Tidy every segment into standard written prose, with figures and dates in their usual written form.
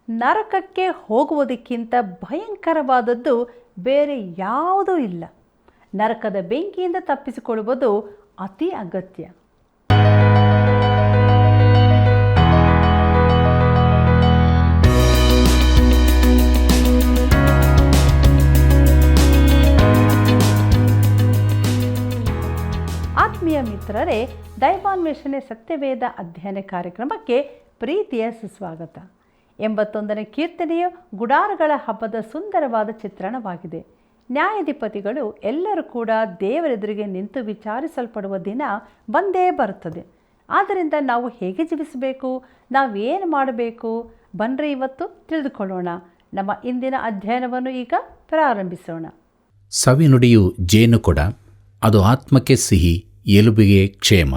ನರಕಕ್ಕೆ ಹೋಗುವುದಕ್ಕಿಂತ ಭಯಂಕರವಾದದ್ದು ಬೇರೆ ಯಾವುದೂ ಇಲ್ಲ. ನರಕದ ಬೆಂಕಿಯಿಂದ ತಪ್ಪಿಸಿಕೊಳ್ಳುವುದು ಅತಿ ಅಗತ್ಯ. ಆತ್ಮೀಯ ಮಿತ್ರರೇ, ದೈವಾನ್ವೇಷಣೆ ಸತ್ಯವೇದ ಅಧ್ಯಯನ ಕಾರ್ಯಕ್ರಮಕ್ಕೆ ಪ್ರೀತಿಯ ಸುಸ್ವಾಗತ. 81ನೇ ಕೀರ್ತನೆಯು ಗುಡಾರಗಳ ಹಬ್ಬದ ಸುಂದರವಾದ ಚಿತ್ರಣವಾಗಿದೆ. ನ್ಯಾಯಾಧಿಪತಿಗಳು ಎಲ್ಲರೂ ಕೂಡ ದೇವರೆದುರಿಗೆ ನಿಂತು ವಿಚಾರಿಸಲ್ಪಡುವ ದಿನ ಬಂದೇ ಬರುತ್ತದೆ. ಆದ್ದರಿಂದ ನಾವು ಹೇಗೆ ಜೀವಿಸಬೇಕು, ನಾವೇನು ಮಾಡಬೇಕು, ಬನ್ರಿ ಇವತ್ತು ತಿಳಿದುಕೊಳ್ಳೋಣ. ನಮ್ಮ ಇಂದಿನ ಅಧ್ಯಯನವನ್ನು ಈಗ ಪ್ರಾರಂಭಿಸೋಣ. ಸವಿನುಡಿಯು ಜೇನುಕೊಡ, ಅದು ಆತ್ಮಕ್ಕೆ ಸಿಹಿ, ಎಲುಬಿಗೆ ಕ್ಷೇಮ.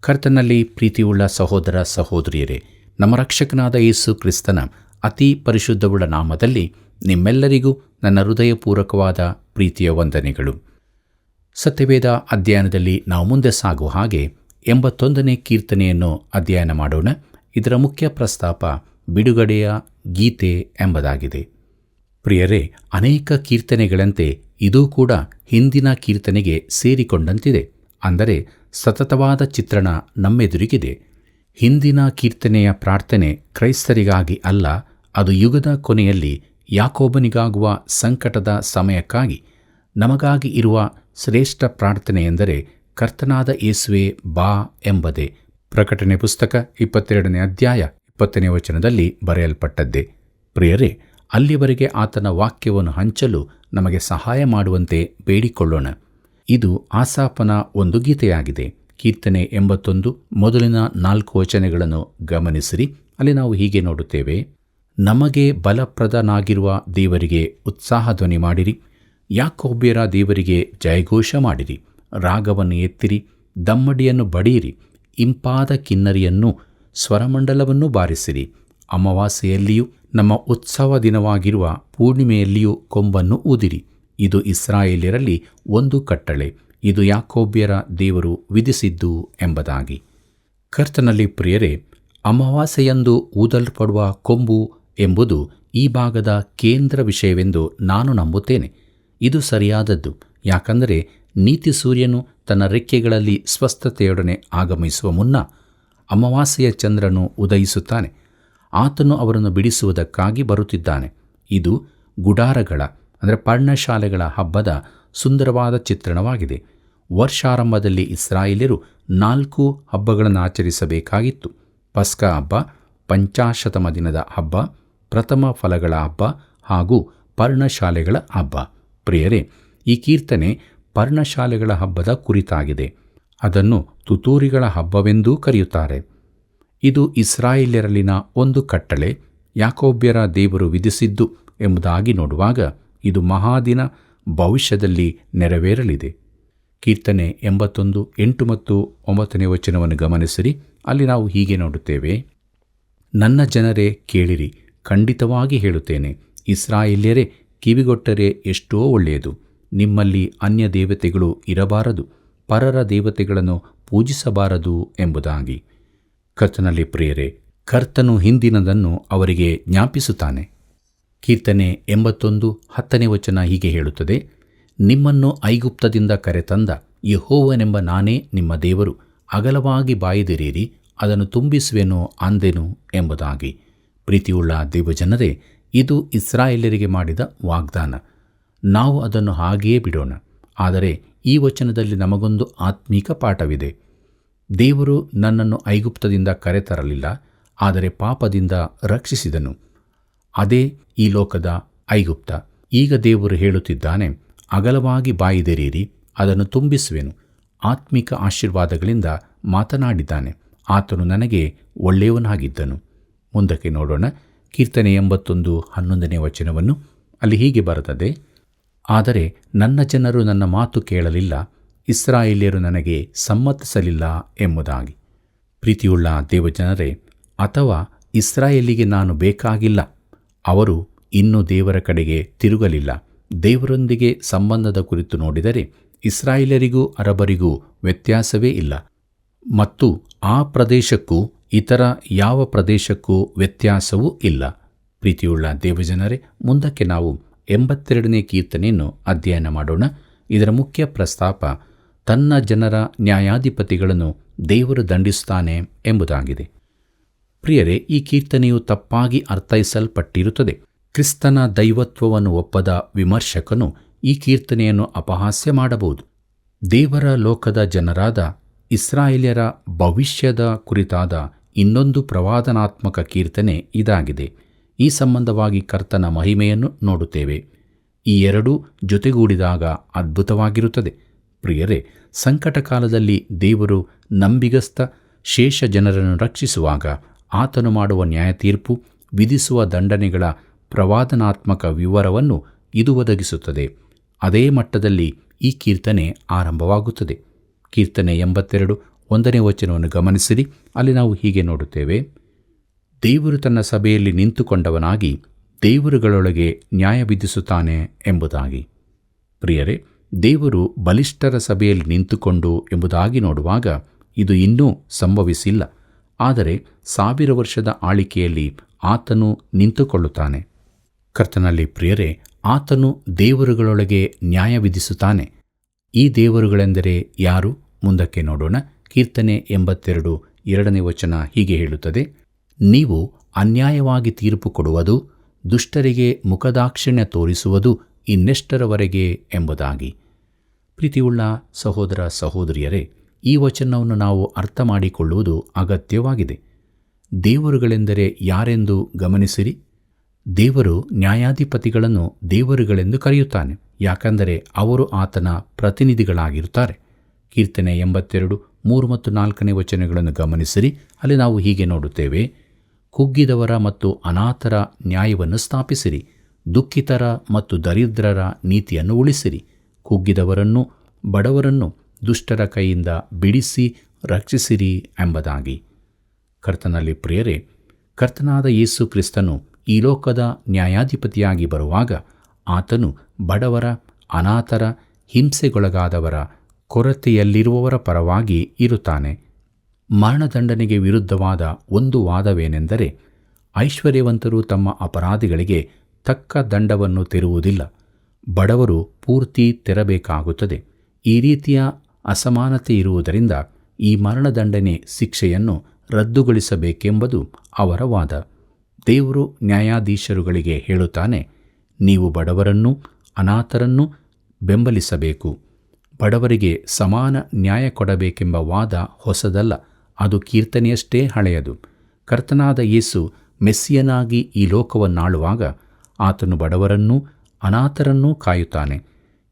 ಕರ್ತನಲ್ಲಿ ಪ್ರೀತಿಯುಳ್ಳ ಸಹೋದರ ಸಹೋದರಿಯರೇ, ನಮ್ಮ ರಕ್ಷಕನಾದ ಯೇಸು ಕ್ರಿಸ್ತನ ಅತಿ ಪರಿಶುದ್ಧವುಳ್ಳ ನಾಮದಲ್ಲಿ ನಿಮ್ಮೆಲ್ಲರಿಗೂ ನನ್ನ ಹೃದಯಪೂರ್ವಕವಾದ ಪ್ರೀತಿಯ ವಂದನೆಗಳು. ಸತ್ಯವೇದ ಅಧ್ಯಯನದಲ್ಲಿ ನಾವು ಮುಂದೆ ಸಾಗುವ ಹಾಗೆ 81ನೇ ಕೀರ್ತನೆಯನ್ನು ಅಧ್ಯಯನ ಮಾಡೋಣ. ಇದರ ಮುಖ್ಯ ಪ್ರಸ್ತಾಪ ಬಿಡುಗಡೆಯ ಗೀತೆ ಎಂಬುದಾಗಿದೆ. ಪ್ರಿಯರೇ, ಅನೇಕ ಕೀರ್ತನೆಗಳಂತೆ ಇದೂ ಕೂಡ ಹಿಂದಿನ ಕೀರ್ತನೆಗೆ ಸೇರಿಕೊಂಡಂತಿದೆ. ಅಂದರೆ ಸತತವಾದ ಚಿತ್ರಣ ನಮ್ಮೆದುರಿಗಿದೆ. ಹಿಂದಿನ ಕೀರ್ತನೆಯ ಪ್ರಾರ್ಥನೆ ಕ್ರೈಸ್ತರಿಗಾಗಿ ಅಲ್ಲ, ಅದು ಯುಗದ ಕೊನೆಯಲ್ಲಿ ಯಾಕೋಬನಿಗಾಗುವ ಸಂಕಟದ ಸಮಯಕ್ಕಾಗಿ ನಮಗಾಗಿ ಇರುವ ಶ್ರೇಷ್ಠ ಪ್ರಾರ್ಥನೆ ಎಂದರೆ ಕರ್ತನಾದ ಯೇಸುವೆ ಬಾ ಎಂಬುದೇ. ಪ್ರಕಟಣೆ ಪುಸ್ತಕ 22ನೇ ಅಧ್ಯಾಯ 20ನೇ ವಚನದಲ್ಲಿ ಬರೆಯಲ್ಪಟ್ಟದ್ದೇ. ಪ್ರಿಯರೇ, ಅಲ್ಲಿವರೆಗೆ ಆತನ ವಾಕ್ಯವನ್ನು ಹಂಚಲು ನಮಗೆ ಸಹಾಯ ಮಾಡುವಂತೆ ಬೇಡಿಕೊಳ್ಳೋಣ. ಇದು ಆಸಾಫನ ಒಂದು ಗೀತೆಯಾಗಿದೆ. ಕೀರ್ತನೆ 81 ಮೊದಲಿನ 4 ವಚನಗಳನ್ನು ಗಮನಿಸಿರಿ. ಅಲ್ಲಿ ನಾವು ಹೀಗೆ ನೋಡುತ್ತೇವೆ: ನಮಗೆ ಬಲಪ್ರದನಾಗಿರುವ ದೇವರಿಗೆ ಉತ್ಸಾಹ ಧ್ವನಿ ಮಾಡಿರಿ, ಯಾಕೋಬ್ಯರ ದೇವರಿಗೆ ಜಯಘೋಷ ಮಾಡಿರಿ. ರಾಗವನ್ನು ಎತ್ತಿರಿ, ದಮ್ಮಡಿಯನ್ನು ಬಡಿಯಿರಿ, ಇಂಪಾದ ಕಿನ್ನರಿಯನ್ನು ಸ್ವರಮಂಡಲವನ್ನು ಬಾರಿಸಿರಿ. ಅಮಾವಾಸ್ಯೆಯಲ್ಲಿಯೂ ನಮ್ಮ ಉತ್ಸವ ದಿನವಾಗಿರುವ ಪೂರ್ಣಿಮೆಯಲ್ಲಿಯೂ ಕೊಂಬನ್ನು ಊದಿರಿ. ಇದು ಇಸ್ರಾಯೇಲ್ಯರಲ್ಲಿ ಒಂದು ಕಟ್ಟಳೆ, ಇದು ಯಾಕೋಬ್ಯರ ದೇವರು ವಿಧಿಸಿದ್ದು ಎಂಬುದಾಗಿ. ಕರ್ತನಲ್ಲಿ ಪ್ರಿಯರೇ, ಅಮಾವಾಸ್ಯೆಯಂದು ಊದಲ್ಪಡುವ ಕೊಂಬು ಎಂಬುದು ಈ ಭಾಗದ ಕೇಂದ್ರ ವಿಷಯವೆಂದು ನಾನು ನಂಬುತ್ತೇನೆ. ಇದು ಸರಿಯಾದದ್ದು. ಯಾಕಂದರೆ ನೀತಿ ಸೂರ್ಯನು ತನ್ನ ರೆಕ್ಕೆಗಳಲ್ಲಿ ಸ್ವಸ್ಥತೆಯೊಡನೆ ಆಗಮಿಸುವ ಮುನ್ನ ಅಮಾವಾಸ್ಯೆಯ ಚಂದ್ರನು ಉದಯಿಸುತ್ತಾನೆ. ಆತನು ಅವರನ್ನು ಬಿಡಿಸುವುದಕ್ಕಾಗಿ ಬರುತ್ತಿದ್ದಾನೆ. ಇದು ಗುಡಾರಗಳ ಅಂದರೆ ಪರ್ಣಶಾಲೆಗಳ ಹಬ್ಬದ ಸುಂದರವಾದ ಚಿತ್ರಣವಾಗಿದೆ. ವರ್ಷಾರಂಭದಲ್ಲಿ ಇಸ್ರಾಯೇಲ್ಯರು 4 ಹಬ್ಬಗಳನ್ನು ಆಚರಿಸಬೇಕಾಗಿತ್ತು: ಪಸ್ಕ ಹಬ್ಬ, ಪಂಚಾಶತಮ ದಿನದ ಹಬ್ಬ, ಪ್ರಥಮ ಫಲಗಳ ಹಬ್ಬ ಹಾಗೂ ಪರ್ಣಶಾಲೆಗಳ ಹಬ್ಬ. ಪ್ರಿಯರೇ, ಈ ಕೀರ್ತನೆ ಪರ್ಣಶಾಲೆಗಳ ಹಬ್ಬದ ಕುರಿತಾಗಿದೆ. ಅದನ್ನು ತುತ್ತೂರಿಗಳ ಹಬ್ಬವೆಂದೂ ಕರೆಯುತ್ತಾರೆ. ಇದು ಇಸ್ರಾಯೇಲ್ಯರಲ್ಲಿನ ಒಂದು ಕಟ್ಟಳೆ, ಯಾಕೋಬ್ಯರ ದೇವರು ವಿಧಿಸಿದ್ದು ಎಂಬುದಾಗಿ ನೋಡುವಾಗ ಇದು ಮಹಾದಿನ ಭವಿಷ್ಯದಲ್ಲಿ ನೆರವೇರಲಿದೆ. ಕೀರ್ತನೆ 81 8 ಮತ್ತು 9ನೇ ವಚನವನ್ನು ಗಮನಿಸಿರಿ. ಅಲ್ಲಿ ನಾವು ಹೀಗೆ ನೋಡುತ್ತೇವೆ: ನನ್ನ ಜನರೇ ಕೇಳಿರಿ, ಖಂಡಿತವಾಗಿ ಹೇಳುತ್ತೇನೆ, ಇಸ್ರಾಯೇಲ್ಯರೇ ಕಿವಿಗೊಟ್ಟರೆ ಎಷ್ಟೋ ಒಳ್ಳೆಯದು. ನಿಮ್ಮಲ್ಲಿ ಅನ್ಯ ದೇವತೆಗಳು ಇರಬಾರದು, ಪರರ ದೇವತೆಗಳನ್ನು ಪೂಜಿಸಬಾರದು ಎಂಬುದಾಗಿ. ಕರ್ತನಲ್ಲಿ ಪ್ರಿಯರೇ, ಕರ್ತನು ಹಿಂದಿನದನ್ನು ಅವರಿಗೆ ಜ್ಞಾಪಿಸುತ್ತಾನೆ. ಕೀರ್ತನೆ 81 10ನೇ ವಚನ ಹೀಗೆ ಹೇಳುತ್ತದೆ: ನಿಮ್ಮನ್ನು ಐಗುಪ್ತದಿಂದ ಕರೆತಂದ ಯೆಹೋವನೆಂಬ ನಾನೇ ನಿಮ್ಮ ದೇವರು, ಅಗಲವಾಗಿ ಬಾಯಿದಿರಿರಿ, ಅದನ್ನು ತುಂಬಿಸುವೆನು ಅಂದೆನು ಎಂಬುದಾಗಿ. ಪ್ರೀತಿಯುಳ್ಳ ದೇವಜನರೇ, ಇದು ಇಸ್ರಾಯೇಲ್ಯರಿಗೆ ಮಾಡಿದ ವಾಗ್ದಾನ. ನಾವು ಅದನ್ನು ಹಾಗೆಯೇ ಬಿಡೋಣ. ಆದರೆ ಈ ವಚನದಲ್ಲಿ ನಮಗೊಂದು ಆತ್ಮೀಕ ಪಾಠವಿದೆ. ದೇವರು ನನ್ನನ್ನು ಐಗುಪ್ತದಿಂದ ಕರೆತರಲಿಲ್ಲ, ಆದರೆ ಪಾಪದಿಂದ ರಕ್ಷಿಸಿದನು. ಅದೇ ಈ ಲೋಕದ ಐಗುಪ್ತ. ಈಗ ದೇವರು ಹೇಳುತ್ತಿದ್ದಾನೆ, ಅಗಲವಾಗಿ ಬಾಯಿದೆರೀರಿ, ಅದನ್ನು ತುಂಬಿಸುವೆನು. ಆತ್ಮಿಕ ಆಶೀರ್ವಾದಗಳಿಂದ ಮಾತನಾಡಿದ್ದಾನೆ. ಆತನು ನನಗೆ ಒಳ್ಳೆಯವನಾಗಿದ್ದನು. ಮುಂದಕ್ಕೆ ನೋಡೋಣ. ಕೀರ್ತನೆ 81 11ನೇ ವಚನವನ್ನು. ಅಲ್ಲಿ ಹೀಗೆ ಬರುತ್ತದೆ: ಆದರೆ ನನ್ನ ಜನರು ನನ್ನ ಮಾತು ಕೇಳಲಿಲ್ಲ, ಇಸ್ರಾಯೇಲ್ಯರು ನನಗೆ ಸಮ್ಮತಿಸಲಿಲ್ಲ ಎಂಬುದಾಗಿ. ಪ್ರೀತಿಯುಳ್ಳ ದೇವಜನರೇ, ಅಥವಾ ಇಸ್ರಾಯೇಲಿಗೆ ನಾನು ಬೇಕಾಗಿಲ್ಲ, ಅವರು ಇನ್ನೂ ದೇವರ ಕಡೆಗೆ ತಿರುಗಲಿಲ್ಲ. ದೇವರೊಂದಿಗೆ ಸಂಬಂಧದ ಕುರಿತು ನೋಡಿದರೆ ಇಸ್ರಾಯೇಲರಿಗೂ ಅರಬರಿಗೂ ವ್ಯತ್ಯಾಸವೇ ಇಲ್ಲ, ಮತ್ತು ಆ ಪ್ರದೇಶಕ್ಕೂ ಇತರ ಯಾವ ಪ್ರದೇಶಕ್ಕೂ ವ್ಯತ್ಯಾಸವೂ ಇಲ್ಲ. ಪ್ರೀತಿಯುಳ್ಳ ದೇವಜನರೇ, ಮುಂದಕ್ಕೆ ನಾವು 82ನೇ ಕೀರ್ತನೆಯನ್ನು ಅಧ್ಯಯನ ಮಾಡೋಣ. ಇದರ ಮುಖ್ಯ ಪ್ರಸ್ತಾಪ ತನ್ನ ಜನರ ನ್ಯಾಯಾಧಿಪತಿಗಳನ್ನು ದೇವರು ದಂಡಿಸುತ್ತಾನೆ ಎಂಬುದಾಗಿದೆ. ಪ್ರಿಯರೇ, ಈ ಕೀರ್ತನೆಯು ತಪ್ಪಾಗಿ ಅರ್ಥೈಸಲ್ಪಟ್ಟಿರುತ್ತದೆ. ಕ್ರಿಸ್ತನ ದೈವತ್ವವನ್ನು ಒಪ್ಪದ ವಿಮರ್ಶಕನು ಈ ಕೀರ್ತನೆಯನ್ನು ಅಪಹಾಸ್ಯ ಮಾಡಬಹುದು. ದೇವರ ಲೋಕದ ಜನರಾದ ಇಸ್ರಾಯೇಲ್ಯರ ಭವಿಷ್ಯದ ಕುರಿತಾದ ಇನ್ನೊಂದು ಪ್ರವಾದನಾತ್ಮಕ ಕೀರ್ತನೆ ಇದಾಗಿದೆ. ಈ ಸಂಬಂಧವಾಗಿ ಕರ್ತನ ಮಹಿಮೆಯನ್ನು ನೋಡುತ್ತೇವೆ. ಈ ಎರಡೂ ಜೊತೆಗೂಡಿದಾಗ ಅದ್ಭುತವಾಗಿರುತ್ತದೆ. ಪ್ರಿಯರೇ, ಸಂಕಟ ಕಾಲದಲ್ಲಿ ದೇವರು ನಂಬಿಗಸ್ತ ಶೇಷ ಜನರನ್ನು ರಕ್ಷಿಸುವಾಗ ಆತನು ಮಾಡುವ ನ್ಯಾಯತೀರ್ಪು, ವಿಧಿಸುವ ದಂಡನೆಗಳ ಪ್ರವಾದನಾತ್ಮಕ ವಿವರವನ್ನು ಇದು ಒದಗಿಸುತ್ತದೆ. ಅದೇ ಮಟ್ಟದಲ್ಲಿ ಈ ಕೀರ್ತನೆ ಆರಂಭವಾಗುತ್ತದೆ. ಕೀರ್ತನೆ 82 1ನೇ ವಚನವನ್ನು ಗಮನಿಸಿರಿ. ಅಲ್ಲಿ ನಾವು ಹೀಗೆ ನೋಡುತ್ತೇವೆ: ದೇವರು ತನ್ನ ಸಭೆಯಲ್ಲಿ ನಿಂತುಕೊಂಡವನಾಗಿ ದೇವರುಗಳೊಳಗೆ ನ್ಯಾಯ ವಿಧಿಸುತ್ತಾನೆ ಎಂಬುದಾಗಿ. ಪ್ರಿಯರೇ, ದೇವರು ಬಲಿಷ್ಠರ ಸಭೆಯಲ್ಲಿ ನಿಂತುಕೊಂಡು ಎಂಬುದಾಗಿ ನೋಡುವಾಗ ಇದು ಇನ್ನೂ ಸಂಭವಿಸಿಲ್ಲ. ಆದರೆ 1000 ವರ್ಷದ ಆಳಿಕೆಯಲ್ಲಿ ಆತನು ನಿಂತುಕೊಳ್ಳುತ್ತಾನೆ. ಕರ್ತನಲ್ಲಿ ಪ್ರಿಯರೇ, ಆತನು ದೇವರುಗಳೊಳಗೆ ನ್ಯಾಯ ವಿಧಿಸುತ್ತಾನೆ. ಈ ದೇವರುಗಳೆಂದರೆ ಯಾರು? ಮುಂದಕ್ಕೆ ನೋಡೋಣ. ಕೀರ್ತನೆ 82 2ನೇ ವಚನ ಹೀಗೆ ಹೇಳುತ್ತದೆ: ನೀವು ಅನ್ಯಾಯವಾಗಿ ತೀರ್ಪು ಕೊಡುವುದು, ದುಷ್ಟರಿಗೆ ಮುಖದಾಕ್ಷಿಣ್ಯ ತೋರಿಸುವುದು ಇನ್ನೆಷ್ಟರವರೆಗೆ ಎಂಬುದಾಗಿ. ಪ್ರೀತಿಯುಳ್ಳ ಸಹೋದರ ಸಹೋದರಿಯರೇ, ಈ ವಚನವನ್ನು ನಾವು ಅರ್ಥ ಮಾಡಿಕೊಳ್ಳುವುದು ಅಗತ್ಯವಾಗಿದೆ. ದೇವರುಗಳೆಂದರೆ ಯಾರೆಂದು ಗಮನಿಸಿರಿ. ದೇವರು ನ್ಯಾಯಾಧಿಪತಿಗಳನ್ನು ದೇವರುಗಳೆಂದು ಕರೆಯುತ್ತಾನೆ, ಯಾಕಂದರೆ ಅವರು ಆತನ ಪ್ರತಿನಿಧಿಗಳಾಗಿರುತ್ತಾರೆ. ಕೀರ್ತನೆ 82 3 ಮತ್ತು 4ನೇ ವಚನಗಳನ್ನು ಗಮನಿಸಿರಿ. ಅಲ್ಲಿ ನಾವು ಹೀಗೆ ನೋಡುತ್ತೇವೆ: ಕುಗ್ಗಿದವರ ಮತ್ತು ಅನಾಥರ ನ್ಯಾಯವನ್ನು ಸ್ಥಾಪಿಸಿರಿ, ದುಃಖಿತರ ಮತ್ತು ದರಿದ್ರರ ನೀತಿಯನ್ನು ಉಳಿಸಿರಿ, ಕುಗ್ಗಿದವರನ್ನು ಬಡವರನ್ನು ದುಷ್ಟರ ಕೈಯಿಂದ ಬಿಡಿಸಿ ರಕ್ಷಿಸಿರಿ ಎಂಬುದಾಗಿ. ಕರ್ತನಲ್ಲಿ ಪ್ರಿಯರೇ, ಕರ್ತನಾದ ಯೇಸು ಕ್ರಿಸ್ತನು ಈ ಲೋಕದ ನ್ಯಾಯಾಧಿಪತಿಯಾಗಿ ಬರುವಾಗ ಆತನು ಬಡವರ, ಅನಾಥರ, ಹಿಂಸೆಗೊಳಗಾದವರ, ಕೊರತೆಯಲ್ಲಿರುವವರ ಪರವಾಗಿ ಇರುತ್ತಾನೆ. ಮರಣದಂಡನೆಗೆ ವಿರುದ್ಧವಾದ ಒಂದು ವಾದವೇನೆಂದರೆ, ಐಶ್ವರ್ಯವಂತರು ತಮ್ಮ ಅಪರಾಧಿಗಳಿಗೆ ತಕ್ಕ ದಂಡವನ್ನು ತೆರುವುದಿಲ್ಲ, ಬಡವರು ಪೂರ್ತಿ ತೆರಬೇಕಾಗುತ್ತದೆ. ಈ ರೀತಿಯ ಅಸಮಾನತೆ ಇರುವುದರಿಂದ ಈ ಮರಣದಂಡನೆ ಶಿಕ್ಷೆಯನ್ನು ರದ್ದುಗೊಳಿಸಬೇಕೆಂಬುದು ಅವರ ವಾದ. ದೇವರು ನ್ಯಾಯಾಧೀಶರುಗಳಿಗೆ ಹೇಳುತ್ತಾನೆ: ನೀವು ಬಡವರನ್ನು, ಅನಾಥರನ್ನು ಬೆಂಬಲಿಸಬೇಕು. ಬಡವರಿಗೆ ಸಮಾನ ನ್ಯಾಯ ಕೊಡಬೇಕೆಂಬ ವಾದ ಹೊಸದಲ್ಲ, ಅದು ಕೀರ್ತನೆಯಷ್ಟೇ ಹಳೆಯದು. ಕರ್ತನಾದ ಯೇಸು ಮೆಸ್ಸಿಯನಾಗಿ ಈ ಲೋಕವನ್ನಾಳುವಾಗ ಆತನು ಬಡವರನ್ನೂ ಅನಾಥರನ್ನೂ ಕಾಯುತ್ತಾನೆ.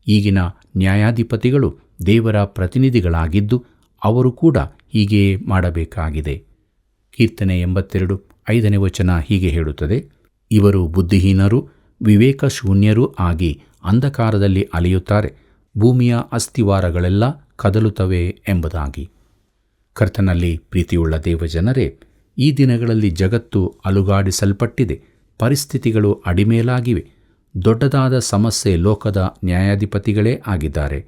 ಈಗಿನ ನ್ಯಾಯಾಧಿಪತಿಗಳು ದೇವರ ಪ್ರತಿನಿಧಿಗಳಾಗಿದ್ದು ಅವರು ಕೂಡ ಹೀಗೆಯೇ ಮಾಡಬೇಕಾಗಿದೆ. ಕೀರ್ತನೆ 82 5ನೇ ವಚನ ಹೀಗೆ ಹೇಳುತ್ತದೆ: ಇವರು ಬುದ್ಧಿಹೀನರು, ವಿವೇಕಶೂನ್ಯರೂ ಆಗಿ ಅಂಧಕಾರದಲ್ಲಿ ಅಲೆಯುತ್ತಾರೆ, ಭೂಮಿಯ ಅಸ್ಥಿವಾರಗಳೆಲ್ಲ ಕದಲುತ್ತವೆ ಎಂಬುದಾಗಿ. ಕರ್ತನಲ್ಲಿ ಪ್ರೀತಿಯುಳ್ಳ ದೇವಜನರೇ, ಈ ದಿನಗಳಲ್ಲಿ ಜಗತ್ತು ಅಲುಗಾಡಿಸಲ್ಪಟ್ಟಿದೆ, ಪರಿಸ್ಥಿತಿಗಳು ಅಡಿಮೇಲಾಗಿವೆ. ದೊಡ್ಡದಾದ ಸಮಸ್ಯೆ ಲೋಕದ ನ್ಯಾಯಾಧಿಪತಿಗಳೇ ಆಗಿದ್ದಾರೆ.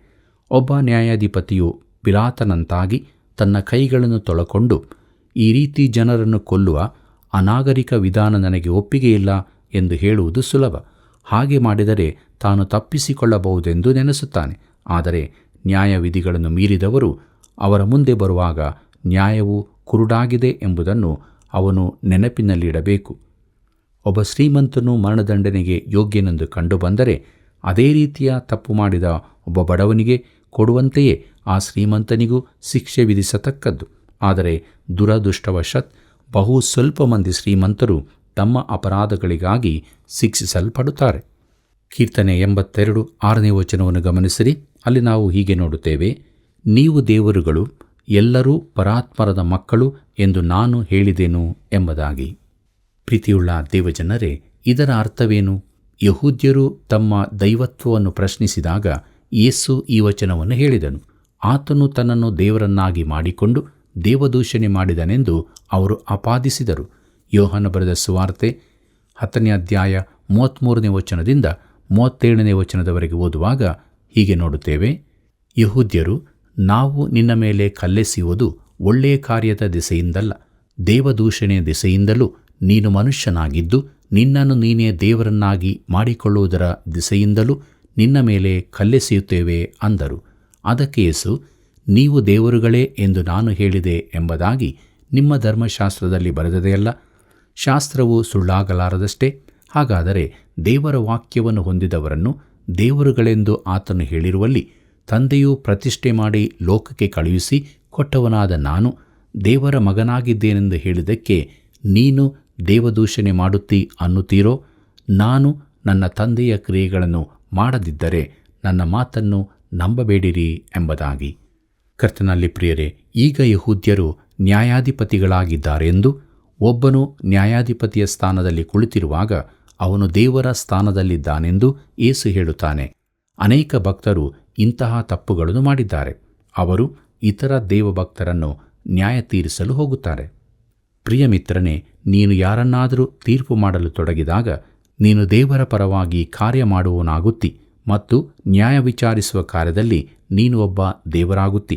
ಒಬ್ಬ ನ್ಯಾಯಾಧಿಪತಿಯು ಪಿಲಾತನಂತಾಗಿ ತನ್ನ ಕೈಗಳನ್ನು ತೊಳಕೊಂಡು, ಈ ರೀತಿ ಜನರನ್ನು ಕೊಲ್ಲುವ ಅನಾಗರಿಕ ವಿಧಾನ ನನಗೆ ಒಪ್ಪಿಗೆಯಿಲ್ಲ ಎಂದು ಹೇಳುವುದು ಸುಲಭ. ಹಾಗೆ ಮಾಡಿದರೆ ತಾನು ತಪ್ಪಿಸಿಕೊಳ್ಳಬಹುದೆಂದು ನೆನೆಸುತ್ತಾನೆ. ಆದರೆ ನ್ಯಾಯವಿಧಿಗಳನ್ನು ಮೀರಿದವರು ಅವರ ಮುಂದೆ ಬರುವಾಗ ನ್ಯಾಯವು ಕುರುಡಾಗಿದೆ ಎಂಬುದನ್ನು ಅವನು ನೆನಪಿನಲ್ಲಿಡಬೇಕು. ಒಬ್ಬ ಶ್ರೀಮಂತನು ಮರಣದಂಡನೆಗೆ ಯೋಗ್ಯನೆಂದು ಕಂಡುಬಂದರೆ ಅದೇ ರೀತಿಯ ತಪ್ಪು ಮಾಡಿದ ಒಬ್ಬ ಬಡವನಿಗೆ ಕೊಡುವಂತೆಯೇ ಆ ಶ್ರೀಮಂತನಿಗೂ ಶಿಕ್ಷೆ ವಿಧಿಸತಕ್ಕದ್ದು. ಆದರೆ ದುರದೃಷ್ಟವಶಾತ್ ಬಹು ಸ್ವಲ್ಪ ಮಂದಿ ಶ್ರೀಮಂತರು ತಮ್ಮ ಅಪರಾಧಗಳಿಗಾಗಿ ಶಿಕ್ಷಿಸಲ್ಪಡುತ್ತಾರೆ. ಕೀರ್ತನೆ 82 6ನೇ ವಚನವನ್ನು ಗಮನಿಸಿರಿ. ಅಲ್ಲಿ ನಾವು ಹೀಗೆ ನೋಡುತ್ತೇವೆ: ನೀವು ದೇವರುಗಳು, ಎಲ್ಲರೂ ಪರಾತ್ಮರದ ಮಕ್ಕಳು ಎಂದು ನಾನು ಹೇಳಿದೆನು ಎಂಬುದಾಗಿ. ಪ್ರೀತಿಯುಳ್ಳ ದೇವಜನರೇ, ಇದರ ಅರ್ಥವೇನು? ಯಹೂದ್ಯರು ತಮ್ಮ ದೈವತ್ವವನ್ನು ಪ್ರಶ್ನಿಸಿದಾಗ ಯೇಸು ಈ ವಚನವನ್ನು ಹೇಳಿದನು. ಆತನು ತನ್ನನ್ನು ದೇವರನ್ನಾಗಿ ಮಾಡಿಕೊಂಡು ದೇವದೂಷಣೆ ಮಾಡಿದನೆಂದು ಅವರು ಆಪಾದಿಸಿದರು. ಯೋಹಾನ ಬರೆದ ಸುವಾರ್ತೆ 10ನೇ ಅಧ್ಯಾಯ 33ನೇ ವಚನದಿಂದ 37ನೇ ವಚನದವರೆಗೆ ಓದುವಾಗ ಹೀಗೆ ನೋಡುತ್ತೇವೆ: ಯಹೂದ್ಯರು, ನಾವು ನಿನ್ನ ಮೇಲೆ ಕಲ್ಲೆಸೆಯುವುದು ಒಳ್ಳೆಯ ಕಾರ್ಯದ ದಿಸೆಯಿಂದಲ್ಲ, ದೇವದೂಷಣೆಯ ದಿಸೆಯಿಂದಲೂ ನೀನು ಮನುಷ್ಯನಾಗಿದ್ದು ನಿನ್ನನ್ನು ನೀನೇ ದೇವರನ್ನಾಗಿ ಮಾಡಿಕೊಳ್ಳುವುದರ ದಿಸೆಯಿಂದಲೂ ನಿನ್ನ ಮೇಲೆ ಕಲ್ಲೆಸೆಯುತ್ತೇವೆ ಅಂದರು. ಅದಕ್ಕೆ ಯೇಸು, ನೀವು ದೇವರುಗಳೇ ಎಂದು ನಾನು ಹೇಳಿದೆ ಎಂಬುದಾಗಿ ನಿಮ್ಮ ಧರ್ಮಶಾಸ್ತ್ರದಲ್ಲಿ ಬರೆದದೆಯಲ್ಲ? ಶಾಸ್ತ್ರವು ಸುಳ್ಳಾಗಲಾರದಷ್ಟೇ. ಹಾಗಾದರೆ ದೇವರ ವಾಕ್ಯವನ್ನು ಹೊಂದಿದವರನ್ನು ದೇವರುಗಳೆಂದು ಆತನು ಹೇಳಿರುವಲ್ಲಿ, ತಂದೆಯು ಪ್ರತಿಷ್ಠೆ ಮಾಡಿ ಲೋಕಕ್ಕೆ ಕಳುಹಿಸಿ ಕೊಟ್ಟವನಾದ ನಾನು ದೇವರ ಮಗನಾಗಿದ್ದೇನೆಂದು ಹೇಳಿದ್ದಕ್ಕೆ ನೀನು ದೇವದೂಷಣೆ ಮಾಡುತ್ತೀ ಅನ್ನುತ್ತೀರೋ? ನಾನು ನನ್ನ ತಂದೆಯ ಕ್ರಿಯೆಗಳನ್ನು ಮಾಡದಿದ್ದರೆ ನನ್ನ ಮಾತನ್ನು ನಂಬಬೇಡಿರಿ ಎಂಬುದಾಗಿ. ಕರ್ತನಲ್ಲಿ ಪ್ರಿಯರೇ, ಈಗ ಯೆಹೂದ್ಯರು ನ್ಯಾಯಾಧಿಪತಿಗಳಾಗಿದ್ದಾರೆಂದು, ಒಬ್ಬನು ನ್ಯಾಯಾಧಿಪತಿಯ ಸ್ಥಾನದಲ್ಲಿ ಕುಳಿತಿರುವಾಗ ಅವನು ದೇವರ ಸ್ಥಾನದಲ್ಲಿದ್ದಾನೆಂದು ಯೇಸು ಹೇಳುತ್ತಾನೆ. ಅನೇಕ ಭಕ್ತರು ಇಂತಹ ತಪ್ಪುಗಳನ್ನು ಮಾಡಿದ್ದಾರೆ. ಅವರು ಇತರ ದೇವಭಕ್ತರನ್ನು ನ್ಯಾಯ ತೀರಿಸಲು ಹೋಗುತ್ತಾರೆ. ಪ್ರಿಯ ಮಿತ್ರನೇ, ನೀನು ಯಾರನ್ನಾದರೂ ತೀರ್ಪು ಮಾಡಲು ತೊಡಗಿದಾಗ ನೀನು ದೇವರ ಪರವಾಗಿ ಕಾರ್ಯ ಮಾಡುವವನಾಗುತ್ತಿ ಮತ್ತು ನ್ಯಾಯ ವಿಚಾರಿಸುವ ಕಾರ್ಯದಲ್ಲಿ ನೀನು ಒಬ್ಬ ದೇವರಾಗುತ್ತಿ.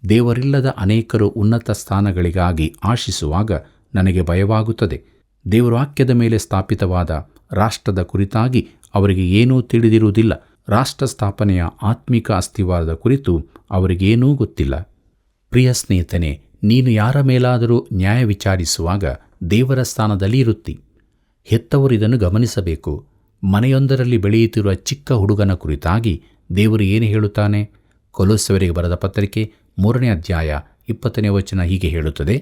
ದೇವರಿಲ್ಲದ ಅನೇಕರು ಉನ್ನತ ಸ್ಥಾನಗಳಿಗಾಗಿ ಆಶಿಸುವಾಗ ನನಗೆ ಭಯವಾಗುತ್ತದೆ. ದೇವರ ವಾಕ್ಯದ ಮೇಲೆ ಸ್ಥಾಪಿತವಾದ ರಾಷ್ಟ್ರದ ಕುರಿತಾಗಿ ಅವರಿಗೆ ಏನೂ ತಿಳಿದಿರುವುದಿಲ್ಲ. ರಾಷ್ಟ್ರ ಸ್ಥಾಪನೆಯ ಆತ್ಮಿಕ ಅಸ್ತಿವಾರದ ಕುರಿತು ಅವರಿಗೇನೂ ಗೊತ್ತಿಲ್ಲ. ಪ್ರಿಯ ಸ್ನೇಹಿತನೇ, ನೀನು ಯಾರ ಮೇಲಾದರೂ ನ್ಯಾಯ ವಿಚಾರಿಸುವಾಗ ದೇವರ ಸ್ಥಾನದಲ್ಲಿ ಇರುತ್ತಿ. ಹೆತ್ತವರು ಇದನ್ನು ಗಮನಿಸಬೇಕು. ಮನೆಯೊಂದರಲ್ಲಿ ಬೆಳೆಯುತ್ತಿರುವ ಚಿಕ್ಕ ಹುಡುಗನ ಕುರಿತಾಗಿ ದೇವರು ಏನು ಹೇಳುತ್ತಾನೆ? ಕೊಲೊಸ್ಸೆಯವರಿಗೆ ಬರೆದ ಪತ್ರಿಕೆ 3ನೇ ಅಧ್ಯಾಯ 20ನೇ ವಚನ ಹೀಗೆ ಹೇಳುತ್ತದೆ,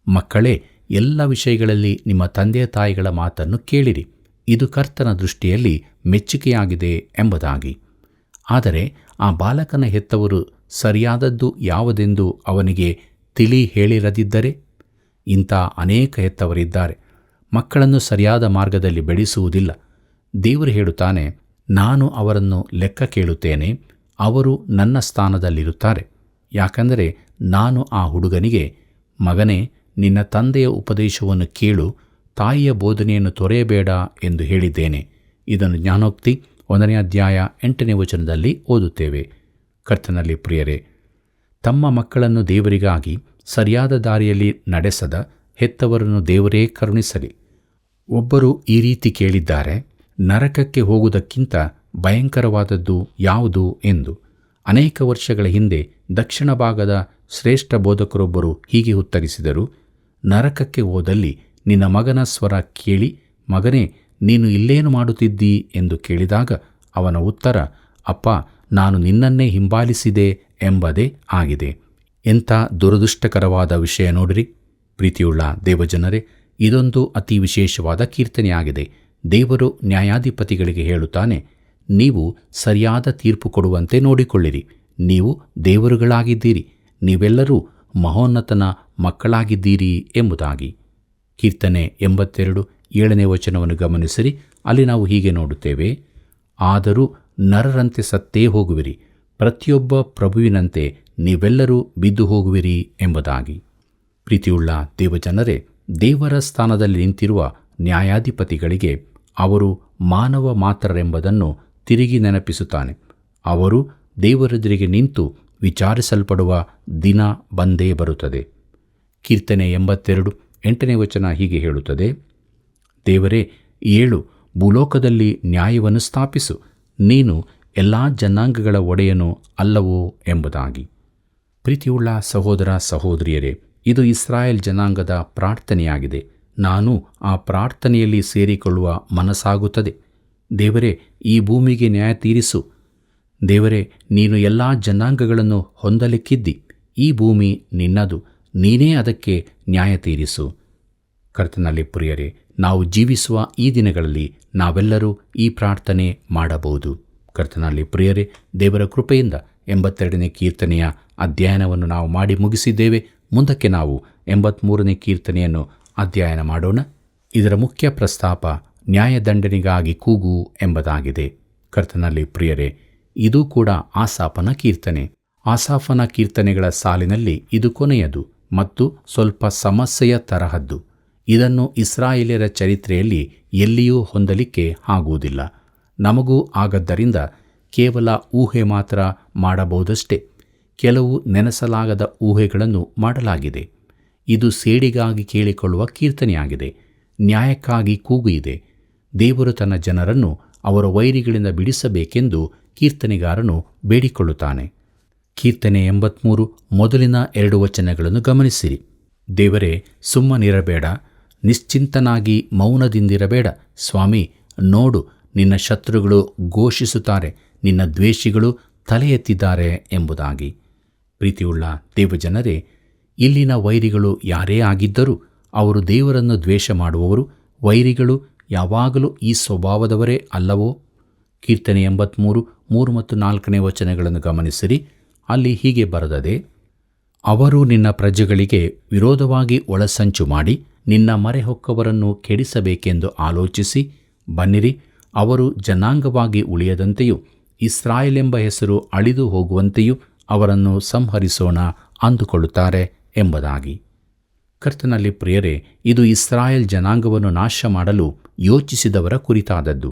ಮಕ್ಕಳೇ, ಎಲ್ಲ ವಿಷಯಗಳಲ್ಲಿ ನಿಮ್ಮ ತಂದೆಯ ತಾಯಿಗಳ ಮಾತನ್ನು ಕೇಳಿರಿ, ಇದು ಕರ್ತನ ದೃಷ್ಟಿಯಲ್ಲಿ ಮೆಚ್ಚುಗೆಯಾಗಿದೆ ಎಂಬುದಾಗಿ. ಆದರೆ ಆ ಬಾಲಕನ ಹೆತ್ತವರು ಸರಿಯಾದದ್ದು ಯಾವುದೆಂದು ಅವನಿಗೆ ತಿಳಿ ಹೇಳಿರದಿದ್ದರೆ? ಇಂಥ ಅನೇಕ ಹೆತ್ತವರಿದ್ದಾರೆ. ಮಕ್ಕಳನ್ನು ಸರಿಯಾದ ಮಾರ್ಗದಲ್ಲಿ ಬೆಳೆಸುವುದಿಲ್ಲ. ದೇವರು ಹೇಳುತ್ತಾನೆ, ನಾನು ಅವರನ್ನು ಲೆಕ್ಕ ಕೇಳುತ್ತೇನೆ, ಅವರು ನನ್ನ ಸ್ಥಾನದಲ್ಲಿರುತ್ತಾರೆ. ಯಾಕಂದರೆ ನಾನು ಆ ಹುಡುಗನಿಗೆ, ಮಗನೇ, ನಿನ್ನ ತಂದೆಯ ಉಪದೇಶವನ್ನು ಕೇಳು, ತಾಯಿಯ ಬೋಧನೆಯನ್ನು ತೊರೆಯಬೇಡ ಎಂದು ಹೇಳಿದ್ದೇನೆ. ಇದನ್ನು ಜ್ಞಾನೋಕ್ತಿ 1ನೇ ಅಧ್ಯಾಯ 8ನೇ ವಚನದಲ್ಲಿ ಓದುತ್ತೇವೆ. ಕರ್ತನಲ್ಲಿ ಪ್ರಿಯರೇ, ತಮ್ಮ ಮಕ್ಕಳನ್ನು ದೇವರಿಗಾಗಿ ಸರಿಯಾದ ದಾರಿಯಲ್ಲಿ ನಡೆಸದ ಹೆತ್ತವರನ್ನು ದೇವರೇ ಕರುಣಿಸಲಿ. ಒಬ್ಬರು ಈ ರೀತಿ ಕೇಳಿದ್ದಾರೆ, ನರಕಕ್ಕೆ ಹೋಗುವುದಕ್ಕಿಂತ ಭಯಂಕರವಾದದ್ದು ಯಾವುದು ಎಂದು. ಅನೇಕ ವರ್ಷಗಳ ಹಿಂದೆ ದಕ್ಷಿಣ ಭಾಗದ ಶ್ರೇಷ್ಠ ಬೋಧಕರೊಬ್ಬರು ಹೀಗೆ ಉತ್ತರಿಸಿದರು, ನರಕಕ್ಕೆ ಹೋದಲ್ಲಿ ನಿನ್ನ ಮಗನ ಸ್ವರ ಕೇಳಿ, ಮಗನೇ, ನೀನು ಇಲ್ಲೇನು ಮಾಡುತ್ತಿದ್ದೀ ಎಂದು ಕೇಳಿದಾಗ ಅವನ ಉತ್ತರ, ಅಪ್ಪ, ನಾನು ನಿನ್ನನ್ನೇ ಹಿಂಬಾಲಿಸಿದೆ ಎಂಬುದೇ ಆಗಿದೆ. ಎಂಥ ದುರದೃಷ್ಟಕರವಾದ ವಿಷಯ ನೋಡಿರಿ. ಪ್ರೀತಿಯುಳ್ಳ ದೇವಜನರೇ, ಇದೊಂದು ಅತಿ ವಿಶೇಷವಾದ ಕೀರ್ತನೆಯಾಗಿದೆ. ದೇವರು ನ್ಯಾಯಾಧಿಪತಿಗಳಿಗೆ ಹೇಳುತ್ತಾನೆ, ನೀವು ಸರಿಯಾದ ತೀರ್ಪು ಕೊಡುವಂತೆ ನೋಡಿಕೊಳ್ಳಿರಿ. ನೀವು ದೇವರುಗಳಾಗಿದ್ದೀರಿ, ನೀವೆಲ್ಲರೂ ಮಹೋನ್ನತನ ಮಕ್ಕಳಾಗಿದ್ದೀರಿ ಎಂಬುದಾಗಿ. ಕೀರ್ತನೆ 82 7ನೇ ವಚನವನ್ನು ಗಮನಿಸಿರಿ. ಅಲ್ಲಿ ನಾವು ಹೀಗೆ ನೋಡುತ್ತೇವೆ, ಆದರೂ ನರರಂತೆ ಸತ್ತೇ ಹೋಗುವಿರಿ, ಪ್ರತಿಯೊಬ್ಬ ಪ್ರಭುವಿನಂತೆ ನೀವೆಲ್ಲರೂ ಬಿದ್ದು ಹೋಗುವಿರಿ ಎಂಬುದಾಗಿ. ಪ್ರೀತಿಯುಳ್ಳ ದೇವಜನರೇ, ದೇವರ ಸ್ಥಾನದಲ್ಲಿ ನಿಂತಿರುವ ನ್ಯಾಯಾಧಿಪತಿಗಳಿಗೆ ಅವರು ಮಾನವ ಮಾತ್ರರೆಂಬುದನ್ನು ತಿರುಗಿ ನೆನಪಿಸುತ್ತಾನೆ. ಅವರು ದೇವರೆದುರಿಗೆ ನಿಂತು ವಿಚಾರಿಸಲ್ಪಡುವ ದಿನ ಬಂದೇ ಬರುತ್ತದೆ. ಕೀರ್ತನೆ 82 8ನೇ ವಚನ ಹೀಗೆ ಹೇಳುತ್ತದೆ, ದೇವರೇ, ಏಳು, ಭೂಲೋಕದಲ್ಲಿ ನ್ಯಾಯವನ್ನು ಸ್ಥಾಪಿಸು, ನೀನು ಎಲ್ಲ ಜನಾಂಗಗಳ ಒಡೆಯನು ಅಲ್ಲವೋ ಎಂಬುದಾಗಿ. ಪ್ರೀತಿಯುಳ್ಳ ಸಹೋದರ ಸಹೋದರಿಯರೇ, ಇದು ಇಸ್ರಾಯೇಲ್ ಜನಾಂಗದ ಪ್ರಾರ್ಥನೆಯಾಗಿದೆ. ನಾನು ಆ ಪ್ರಾರ್ಥನೆಯಲ್ಲಿ ಸೇರಿಕೊಳ್ಳುವ ಮನಸ್ಸಾಗುತ್ತದೆ. ದೇವರೇ, ಈ ಭೂಮಿಗೆ ನ್ಯಾಯ ತೀರಿಸು. ದೇವರೇ, ನೀನು ಎಲ್ಲ ಜನಾಂಗಗಳನ್ನು ಹೊಂದಲಿಕ್ಕಿದ್ದಿ. ಈ ಭೂಮಿ ನಿನ್ನದು, ನೀನೇ ಅದಕ್ಕೆ ನ್ಯಾಯ ತೀರಿಸು. ಕರ್ತನಲ್ಲಿ ಪ್ರಿಯರೇ, ನಾವು ಜೀವಿಸುವ ಈ ದಿನಗಳಲ್ಲಿ ನಾವೆಲ್ಲರೂ ಈ ಪ್ರಾರ್ಥನೆ ಮಾಡಬಹುದು. ಕರ್ತನಲ್ಲಿ ಪ್ರಿಯರೇ, ದೇವರ ಕೃಪೆಯಿಂದ 82ನೇ ಕೀರ್ತನೆಯ ಅಧ್ಯಯನವನ್ನು ನಾವು ಮಾಡಿ ಮುಗಿಸಿದ್ದೇವೆ. ಮುಂದಕ್ಕೆ ನಾವು 83ನೇ ಕೀರ್ತನೆಯನ್ನು ಅಧ್ಯಯನ ಮಾಡೋಣ. ಇದರ ಮುಖ್ಯ ಪ್ರಸ್ತಾಪ ನ್ಯಾಯದಂಡನೆಗಾಗಿ ಕೂಗು ಎಂಬುದಾಗಿದೆ. ಕರ್ತನಲ್ಲಿ ಪ್ರಿಯರೇ, ಇದು ಕೂಡ ಆಸಾಫನ ಕೀರ್ತನೆ. ಆಸಾಫನ ಕೀರ್ತನೆಗಳ ಸಾಲಿನಲ್ಲಿ ಇದು ಕೊನೆಯದು ಮತ್ತು ಸ್ವಲ್ಪ ಸಮಸ್ಯೆಯ ತರಹದ್ದು. ಇದನ್ನು ಇಸ್ರಾಯೇಲ್ಯರ ಚರಿತ್ರೆಯಲ್ಲಿ ಎಲ್ಲಿಯೂ ಹೊಂದಲಿಕ್ಕೆ ಆಗುವುದಿಲ್ಲ. ನಮಗೂ ಆಗದ್ದರಿಂದ ಕೇವಲ ಊಹೆ ಮಾತ್ರ ಮಾಡಬಹುದಷ್ಟೇ. ಕೆಲವು ನೆನೆಸಲಾಗದ ಊಹೆಗಳನ್ನು ಮಾಡಲಾಗಿದೆ. ಇದು ಸೇಡಿಗಾಗಿ ಕೇಳಿಕೊಳ್ಳುವ ಕೀರ್ತನೆಯಾಗಿದೆ. ನ್ಯಾಯಕ್ಕಾಗಿ ಕೂಗು ಇದೆ. ದೇವರು ತನ್ನ ಜನರನ್ನು ಅವರ ವೈರಿಗಳಿಂದ ಬಿಡಿಸಬೇಕೆಂದು ಕೀರ್ತನೆಗಾರನು ಬೇಡಿಕೊಳ್ಳುತ್ತಾನೆ. ಕೀರ್ತನೆ 83 ಮೊದಲಿನ 2 ವಚನಗಳನ್ನು ಗಮನಿಸಿರಿ. ದೇವರೇ, ಸುಮ್ಮನಿರಬೇಡ, ನಿಶ್ಚಿಂತನಾಗಿ ಮೌನದಿಂದಿರಬೇಡ. ಸ್ವಾಮಿ, ನೋಡು, ನಿನ್ನ ಶತ್ರುಗಳು ಘೋಷಿಸುತ್ತಾರೆ, ನಿನ್ನ ದ್ವೇಷಿಗಳು ತಲೆ ಎತ್ತಿದ್ದಾರೆ ಎಂಬುದಾಗಿ. ಪ್ರೀತಿಯುಳ್ಳ ದೇವಜನರೇ, ಇಲ್ಲಿನ ವೈರಿಗಳು ಯಾರೇ ಆಗಿದ್ದರೂ ಅವರು ದೇವರನ್ನು ದ್ವೇಷ ಮಾಡುವವರು. ವೈರಿಗಳು ಯಾವಾಗಲೂ ಈ ಸ್ವಭಾವದವರೇ ಅಲ್ಲವೋ? ಕೀರ್ತನೆ 83 3 ಮತ್ತು 4 ವಚನಗಳನ್ನು ಗಮನಿಸಿರಿ. ಅಲ್ಲಿ ಹೀಗೆ ಬರೆದದೆ: ಅವರು ನಿನ್ನ ಪ್ರಜೆಗಳಿಗೆ ವಿರೋಧವಾಗಿ ಒಳಸಂಚು ಮಾಡಿ ನಿನ್ನ ಮರೆಹೊಕ್ಕವರನ್ನು ಕೆಡಿಸಬೇಕೆಂದು ಆಲೋಚಿಸಿ, ಬನ್ನಿರಿ, ಅವರು ಜನಾಂಗವಾಗಿ ಉಳಿಯದಂತೆಯೂ ಇಸ್ರಾಯೇಲೆಂಬ ಹೆಸರು ಅಳಿದು ಹೋಗುವಂತೆಯೂ ಅವರನ್ನು ಸಂಹರಿಸೋಣ ಅಂದುಕೊಳ್ಳುತ್ತಾರೆ ಎಂಬುದಾಗಿ. ಕರ್ತನಲ್ಲಿ ಪ್ರಿಯರೇ, ಇದು ಇಸ್ರಾಯೇಲ್ ಜನಾಂಗವನ್ನು ನಾಶ ಮಾಡಲು ಯೋಚಿಸಿದವರ ಕುರಿತಾದದ್ದು.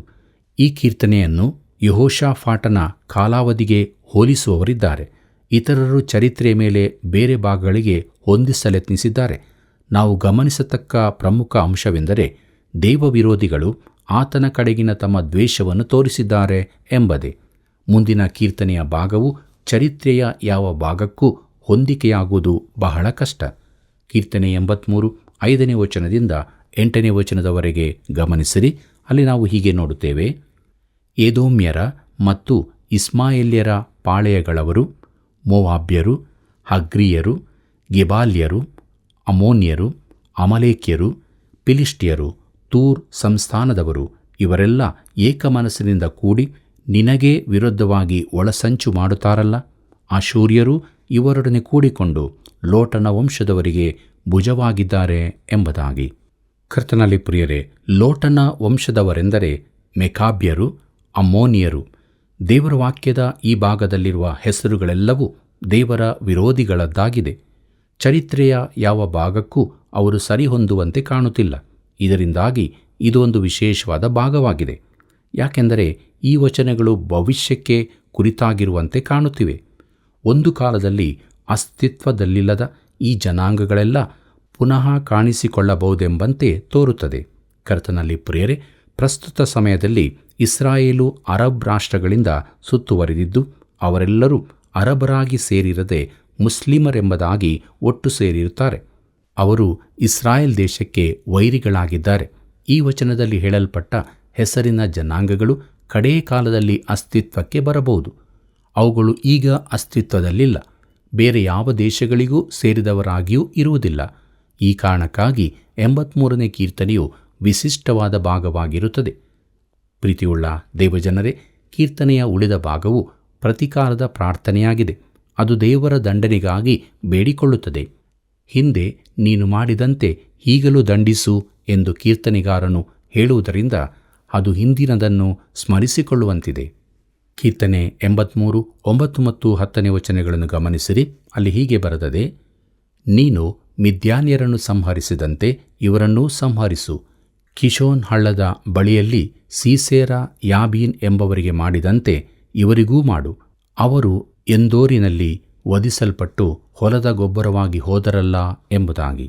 ಈ ಕೀರ್ತನೆಯನ್ನು ಯೆಹೋಷಾಫಾಟನ ಕಾಲಾವಧಿಗೆ ಹೋಲಿಸುವವರಿದ್ದಾರೆ. ಇತರರು ಚರಿತ್ರೆಯ ಮೇಲೆ ಬೇರೆ ಭಾಗಗಳಿಗೆ ಹೊಂದಿಸಲೆತ್ನಿಸಿದ್ದಾರೆ. ನಾವು ಗಮನಿಸತಕ್ಕ ಪ್ರಮುಖ ಅಂಶವೆಂದರೆ ದೇವ ವಿರೋಧಿಗಳು ಆತನ ಕಡೆಗಿನ ತಮ್ಮ ದ್ವೇಷವನ್ನು ತೋರಿಸಿದ್ದಾರೆ ಎಂಬುದೇ. ಮುಂದಿನ ಕೀರ್ತನೆಯ ಭಾಗವು ಚರಿತ್ರೆಯ ಯಾವ ಭಾಗಕ್ಕೂ ಹೊಂದಿಕೆಯಾಗುವುದು ಬಹಳ ಕಷ್ಟ. ಕೀರ್ತನೆ 83 5ನೇ ವಚನದಿಂದ 8ನೇ ವಚನದವರೆಗೆ ಗಮನಿಸಿರಿ. ಅಲ್ಲಿ ನಾವು ಹೀಗೆ ನೋಡುತ್ತೇವೆ: ಏದೋಮ್ಯರ ಮತ್ತು ಇಸ್ಮಾಯೇಲ್ಯರ ಪಾಳೆಯಗಳವರು, ಮೋವಾಬ್ಯರು, ಹಗ್ರಿಯರು, ಗೆಬಾಲ್ಯರು, ಅಮೋನ್ಯರು, ಅಮಲೇಕ್ಯರು, ಫಿಲಿಷ್ಟಿಯರು, ತೂರ್ ಸಂಸ್ಥಾನದವರು ಇವರೆಲ್ಲ ಏಕಮನಸ್ಸಿನಿಂದ ಕೂಡಿ ನಿನಗೇ ವಿರುದ್ಧವಾಗಿ ಒಳಸಂಚು ಮಾಡುತ್ತಾರಲ್ಲ. ಅಶೂರ್ಯರು ಇವರೊಡನೆ ಕೂಡಿಕೊಂಡು ಲೋಟನ ವಂಶದವರಿಗೆ ಭುಜವಾಗಿದ್ದಾರೆ ಎಂಬುದಾಗಿ. ಕರ್ತನಲ್ಲಿ ಪ್ರಿಯರೇ, ಲೋಟನ ವಂಶದವರೆಂದರೆ ಮೆಕಾಬ್ಯರು, ಅಮ್ಮೋನಿಯರು. ದೇವರ ವಾಕ್ಯದ ಈ ಭಾಗದಲ್ಲಿರುವ ಹೆಸರುಗಳೆಲ್ಲವೂ ದೇವರ ವಿರೋಧಿಗಳದ್ದಾಗಿದೆ. ಚರಿತ್ರೆಯ ಯಾವ ಭಾಗಕ್ಕೂ ಅವರು ಸರಿಹೊಂದುವಂತೆ ಕಾಣುತ್ತಿಲ್ಲ. ಇದರಿಂದಾಗಿ ಇದು ಒಂದು ವಿಶೇಷವಾದ ಭಾಗವಾಗಿದೆ. ಯಾಕೆಂದರೆ ಈ ವಚನಗಳು ಭವಿಷ್ಯಕ್ಕೆ ಕುರಿತಾಗಿರುವಂತೆ ಕಾಣುತ್ತಿವೆ. ಒಂದು ಕಾಲದಲ್ಲಿ ಅಸ್ತಿತ್ವದಲ್ಲಿಲ್ಲದ ಈ ಜನಾಂಗಗಳೆಲ್ಲ ಪುನಃ ಕಾಣಿಸಿಕೊಳ್ಳಬಹುದೆಂಬಂತೆ ತೋರುತ್ತದೆ. ಕರ್ತನಲ್ಲಿ ಪ್ರಿಯರೇ, ಪ್ರಸ್ತುತ ಸಮಯದಲ್ಲಿ ಇಸ್ರಾಯೇಲು ಅರಬ್ ರಾಷ್ಟ್ರಗಳಿಂದ ಸುತ್ತುವರಿದಿದ್ದು ಅವರೆಲ್ಲರೂ ಅರಬರಾಗಿ ಸೇರಿರದೆ ಮುಸ್ಲಿಮರೆಂಬುದಾಗಿ ಒಟ್ಟು ಸೇರಿರುತ್ತಾರೆ. ಅವರು ಇಸ್ರಾಯೇಲ್ ದೇಶಕ್ಕೆ ವೈರಿಗಳಾಗಿದ್ದಾರೆ. ಈ ವಚನದಲ್ಲಿ ಹೇಳಲ್ಪಟ್ಟ ಹೆಸರಿನ ಜನಾಂಗಗಳು ಕಡೇ ಕಾಲದಲ್ಲಿ ಅಸ್ತಿತ್ವಕ್ಕೆ ಬರಬಹುದು. ಅವುಗಳು ಈಗ ಅಸ್ತಿತ್ವದಲ್ಲಿಲ್ಲ. ಬೇರೆ ಯಾವ ದೇಶಗಳಿಗೂ ಸೇರಿದವರಾಗಿಯೂ ಇರುವುದಿಲ್ಲ. ಈ ಕಾರಣಕ್ಕಾಗಿ 83ನೇ ಕೀರ್ತನೆಯು ವಿಶಿಷ್ಟವಾದ ಭಾಗವಾಗಿರುತ್ತದೆ. ಪ್ರೀತಿಯುಳ್ಳ ದೇವಜನರೇ, ಕೀರ್ತನೆಯ ಉಳಿದ ಭಾಗವು ಪ್ರತಿಕಾರದ ಪ್ರಾರ್ಥನೆಯಾಗಿದೆ. ಅದು ದೇವರ ದಂಡನೆಗಾಗಿ ಬೇಡಿಕೊಳ್ಳುತ್ತದೆ. ಹಿಂದೆ ನೀನು ಮಾಡಿದಂತೆ ಈಗಲೂ ದಂಡಿಸು ಎಂದು ಕೀರ್ತನೆಗಾರನು ಹೇಳುವುದರಿಂದ ಅದು ಹಿಂದಿನದನ್ನು ಸ್ಮರಿಸಿಕೊಳ್ಳುವಂತಿದೆ. ಕೀರ್ತನೆ 83 9 ಮತ್ತು 10ನೇ ವಚನಗಳನ್ನು ಗಮನಿಸಿರಿ. ಅಲ್ಲಿ ಹೀಗೆ ಬರೆದದೆ: ನೀನು ಮಿದ್ಯಾನ್ಯರನ್ನು ಸಂಹರಿಸಿದಂತೆ ಇವರನ್ನೂ ಸಂಹರಿಸು. ಕಿಶೋನ್ ಹಳ್ಳದ ಬಳಿಯಲ್ಲಿ ಸೀಸೇರ ಯಾಬೀನ್ ಎಂಬವರಿಗೆ ಮಾಡಿದಂತೆ ಇವರಿಗೂ ಮಾಡು. ಅವರು ಎಂದೋರಿನಲ್ಲಿ ವಧಿಸಲ್ಪಟ್ಟು ಹೊಲದ ಗೊಬ್ಬರವಾಗಿ ಹೋದರಲ್ಲ ಎಂಬುದಾಗಿ.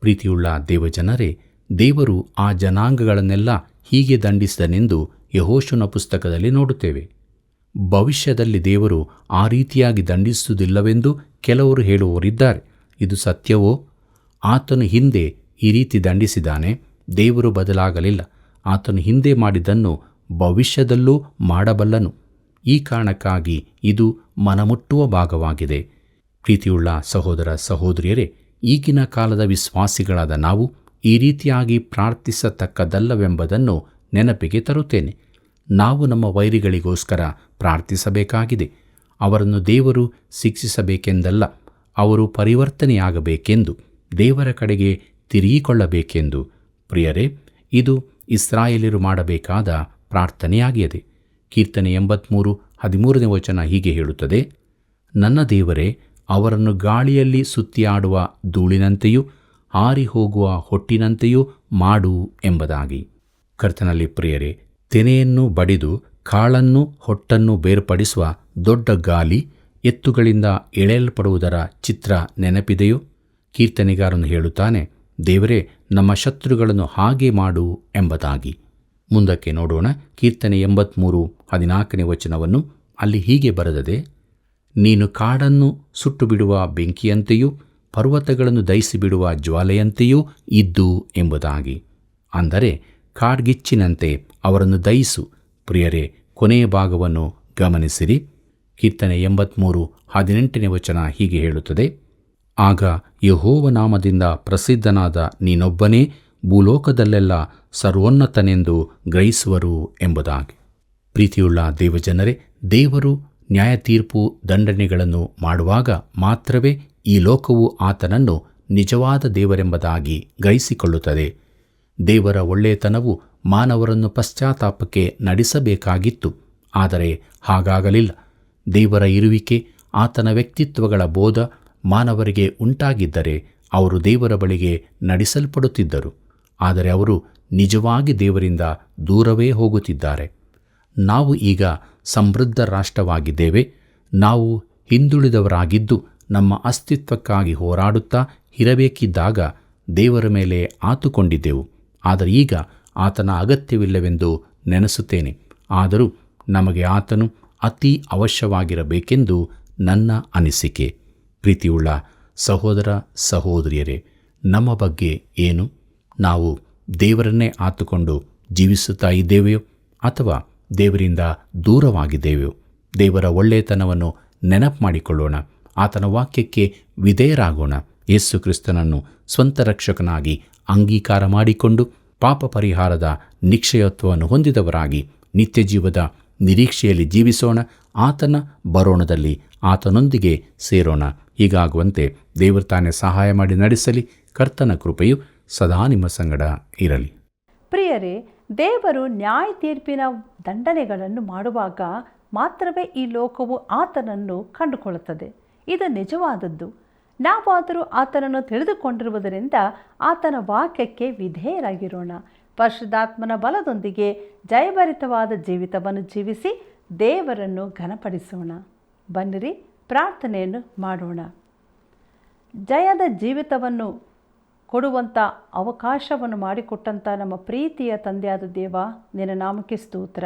ಪ್ರೀತಿಯುಳ್ಳ ದೇವಜನರೇ, ದೇವರು ಆ ಜನಾಂಗಗಳನ್ನೆಲ್ಲ ಹೀಗೆ ದಂಡಿಸಿದನೆಂದು ಯೆಹೋಶುವನ ಪುಸ್ತಕದಲ್ಲಿ ನೋಡುತ್ತೇವೆ. ಭವಿಷ್ಯದಲ್ಲಿ ದೇವರು ಆ ರೀತಿಯಾಗಿ ದಂಡಿಸುವುದಿಲ್ಲವೆಂದು ಕೆಲವರು ಹೇಳುವವರಿದ್ದಾರೆ. ಇದು ಸತ್ಯವೋ? ಆತನು ಹಿಂದೆ ಈ ರೀತಿ ದಂಡಿಸಿದ್ದಾನೆ. ದೇವರು ಬದಲಾಗಲಿಲ್ಲ. ಆತನು ಹಿಂದೆ ಮಾಡಿದ್ದನ್ನು ಭವಿಷ್ಯದಲ್ಲೂ ಮಾಡಬಲ್ಲನು. ಈ ಕಾರಣಕ್ಕಾಗಿ ಇದು ಮನಮುಟ್ಟುವ ಭಾಗವಾಗಿದೆ. ಪ್ರೀತಿಯುಳ್ಳ ಸಹೋದರ ಸಹೋದರಿಯರೇ, ಈಗಿನ ಕಾಲದ ವಿಶ್ವಾಸಿಗಳಾದ ನಾವು ಈ ರೀತಿಯಾಗಿ ಪ್ರಾರ್ಥಿಸತಕ್ಕದಲ್ಲವೆಂಬುದನ್ನು ನೆನಪಿಗೆ ತರುತ್ತೇನೆ. ನಾವು ನಮ್ಮ ವೈರಿಗಳಿಗೋಸ್ಕರ ಪ್ರಾರ್ಥಿಸಬೇಕಾಗಿದೆ. ಅವರನ್ನು ದೇವರು ಶಿಕ್ಷಿಸಬೇಕೆಂದಲ್ಲ, ಅವರು ಪರಿವರ್ತನೆಯಾಗಬೇಕೆಂದು, ದೇವರ ಕಡೆಗೆ ತಿರುಗಿಕೊಳ್ಳಬೇಕೆಂದು. ಪ್ರಿಯರೇ, ಇದು ಇಸ್ರಾಯೇಲ್ಯರು ಮಾಡಬೇಕಾದ ಪ್ರಾರ್ಥನೆಯಾಗಿದೆ. ಕೀರ್ತನೆ 83 13ನೇ ವಚನ ಹೀಗೆ ಹೇಳುತ್ತದೆ: ನನ್ನ ದೇವರೇ, ಅವರನ್ನು ಗಾಳಿಯಲ್ಲಿ ಸುತ್ತಿಯಾಡುವ ಧೂಳಿನಂತೆಯೂ ಹಾರಿ ಹೋಗುವ ಹೊಟ್ಟಿನಂತೆಯೂ ಮಾಡು ಎಂಬುದಾಗಿ. ಕರ್ತನಲ್ಲಿ ಪ್ರಿಯರೇ, ತೆನೆಯನ್ನು ಬಡಿದು ಕಾಳನ್ನು ಹೊಟ್ಟನ್ನು ಬೇರ್ಪಡಿಸುವ ದೊಡ್ಡ ಗಾಲಿ ಎತ್ತುಗಳಿಂದ ಎಳೆಯಲ್ಪಡುವುದರ ಚಿತ್ರ ನೆನಪಿದೆಯೋ? ಕೀರ್ತನೆಗಾರನು ಹೇಳುತ್ತಾನೆ, ದೇವರೇ, ನಮ್ಮ ಶತ್ರುಗಳನ್ನು ಹಾಗೆ ಮಾಡು ಎಂಬುದಾಗಿ. ಮುಂದಕ್ಕೆ ನೋಡೋಣ. ಕೀರ್ತನೆ 83:14 ವಚನವನ್ನು. ಅಲ್ಲಿ ಹೀಗೆ ಬರೆದದೆ, ನೀನು ಕಾಡನ್ನು ಸುಟ್ಟು ಬಿಡುವ ಬೆಂಕಿಯಂತೆಯೂ ಪರ್ವತಗಳನ್ನು ದಹಿಸಿಬಿಡುವ ಜ್ವಾಲೆಯಂತೆಯೂ ಇದ್ದು ಎಂಬುದಾಗಿ. ಅಂದರೆ ಕಾಡ್ಗಿಚ್ಚಿನಂತೆ ಅವರನ್ನು ದಹಿಸು. ಪ್ರಿಯರೇ, ಕೊನೆಯ ಭಾಗವನ್ನು ಗಮನಿಸಿರಿ. ಕೀರ್ತನೆ 83:18 ವಚನ ಹೀಗೆ ಹೇಳುತ್ತದೆ, ಆಗ ಯೆಹೋವ ನಾಮದಿಂದ ಪ್ರಸಿದ್ಧನಾದ ನೀನೊಬ್ಬನೇ ಭೂಲೋಕದಲ್ಲೆಲ್ಲ ಸರ್ವೋನ್ನತನೆಂದು ಗ್ರಹಿಸುವರು ಎಂಬುದಾಗಿ. ಪ್ರೀತಿಯುಳ್ಳ ದೇವಜನರೇ, ದೇವರು ನ್ಯಾಯ ತೀರ್ಪು ದಂಡನೆಗಳನ್ನು ಮಾಡುವಾಗ ಮಾತ್ರವೇ ಈ ಲೋಕವು ಆತನನ್ನು ನಿಜವಾದ ದೇವರೆಂಬುದಾಗಿ ಗ್ರಹಿಸಿಕೊಳ್ಳುತ್ತದೆ. ದೇವರ ಒಳ್ಳೆಯತನವು ಮಾನವರನ್ನು ಪಶ್ಚಾತ್ತಾಪಕ್ಕೆ ನಡೆಸಬೇಕಾಗಿತ್ತು, ಆದರೆ ಹಾಗಾಗಲಿಲ್ಲ. ದೇವರ ಇರುವಿಕೆ, ಆತನ ವ್ಯಕ್ತಿತ್ವಗಳ ಬೋಧ ಮಾನವರಿಗೆ ಉಂಟಾಗಿದ್ದರೆ ಅವರು ದೇವರ ಬಳಿಗೆ ನಡೆಸಲ್ಪಡುತ್ತಿದ್ದರು. ಆದರೆ ಅವರು ನಿಜವಾಗಿ ದೇವರಿಂದ ದೂರವೇ ಹೋಗುತ್ತಿದ್ದಾರೆ. ನಾವು ಈಗ ಸಮೃದ್ಧ ರಾಷ್ಟ್ರವಾಗಿದ್ದೇವೆ. ನಾವು ಹಿಂದುಳಿದವರಾಗಿದ್ದು ನಮ್ಮ ಅಸ್ತಿತ್ವಕ್ಕಾಗಿ ಹೋರಾಡುತ್ತಾ ಇರಬೇಕಿದ್ದಾಗ ದೇವರ ಮೇಲೆ ಆತುಕೊಂಡಿದ್ದೆವು. ಆದರೆ ಈಗ ಆತನ ಅಗತ್ಯವಿಲ್ಲವೆಂದು ನೆನೆಸುತ್ತೇನೆ. ಆದರೂ ನಮಗೆ ಆತನು ಅತಿ ಅವಶ್ಯವಾಗಿರಬೇಕೆಂದು ನನ್ನ ಅನಿಸಿಕೆ. ಪ್ರೀತಿಯುಳ್ಳ ಸಹೋದರ ಸಹೋದರಿಯರೇ, ನಮ್ಮ ಬಗ್ಗೆ ಏನು? ನಾವು ದೇವರನ್ನೇ ಆತುಕೊಂಡು ಜೀವಿಸುತ್ತಾ ಇದ್ದೇವೆಯೋ ಅಥವಾ ದೇವರಿಂದ ದೂರವಾಗಿದ್ದೇವೆಯೋ? ದೇವರ ಒಳ್ಳೆಯತನವನ್ನು ನೆನಪು ಮಾಡಿಕೊಳ್ಳೋಣ. ಆತನ ವಾಕ್ಯಕ್ಕೆ ವಿಧೇಯರಾಗೋಣ. ಯೇಸು ಕ್ರಿಸ್ತನನ್ನು ಸ್ವಂತ ರಕ್ಷಕನಾಗಿ ಅಂಗೀಕಾರ ಮಾಡಿಕೊಂಡು ಪಾಪ ಪರಿಹಾರದ ನಿಶ್ಚಯತ್ವವನ್ನು ಹೊಂದಿದವರಾಗಿ ನಿತ್ಯ ಜೀವದ ನಿರೀಕ್ಷೆಯಲ್ಲಿ ಜೀವಿಸೋಣ. ಆತನ ಬರೋಣದಲ್ಲಿ ಆತನೊಂದಿಗೆ ಸೇರೋಣ. ಹೀಗಾಗುವಂತೆ ದೇವರು ತಾನೇ ಸಹಾಯ ಮಾಡಿ ನಡೆಸಲಿ. ಕರ್ತನ ಕೃಪೆಯು ಸದಾ ನಿಮ್ಮ ಸಂಗಡ ಇರಲಿ. ಪ್ರಿಯರೇ, ದೇವರು ನ್ಯಾಯ ತೀರ್ಪಿನ ದಂಡನೆಗಳನ್ನು ಮಾಡುವಾಗ ಮಾತ್ರವೇ ಈ ಲೋಕವು ಆತನನ್ನು ಕಂಡುಕೊಳ್ಳುತ್ತದೆ. ಇದು ನಿಜವಾದದ್ದು. ನಾವಾದರೂ ಆತನನ್ನು ತಿಳಿದುಕೊಂಡಿರುವುದರಿಂದ ಆತನ ವಾಕ್ಯಕ್ಕೆ ವಿಧೇಯರಾಗಿರೋಣ. ಪರಿಶುದ್ಧಾತ್ಮನ ಬಲದೊಂದಿಗೆ ಜಯಭರಿತವಾದ ಜೀವಿತವನ್ನು ಜೀವಿಸಿ ದೇವರನ್ನು ಘನಪಡಿಸೋಣ. ಬನ್ನಿರಿ, ಪ್ರಾರ್ಥನೆಯನ್ನು ಮಾಡೋಣ. ಜಯದ ಜೀವಿತವನ್ನು ಕೊಡುವಂಥ ಅವಕಾಶವನ್ನು ಮಾಡಿಕೊಟ್ಟಂಥ ನಮ್ಮ ಪ್ರೀತಿಯ ತಂದೆಯಾದ ದೇವ, ನಿನ್ನ ನಾಮಕ್ಕೆ ಸ್ತೋತ್ರ.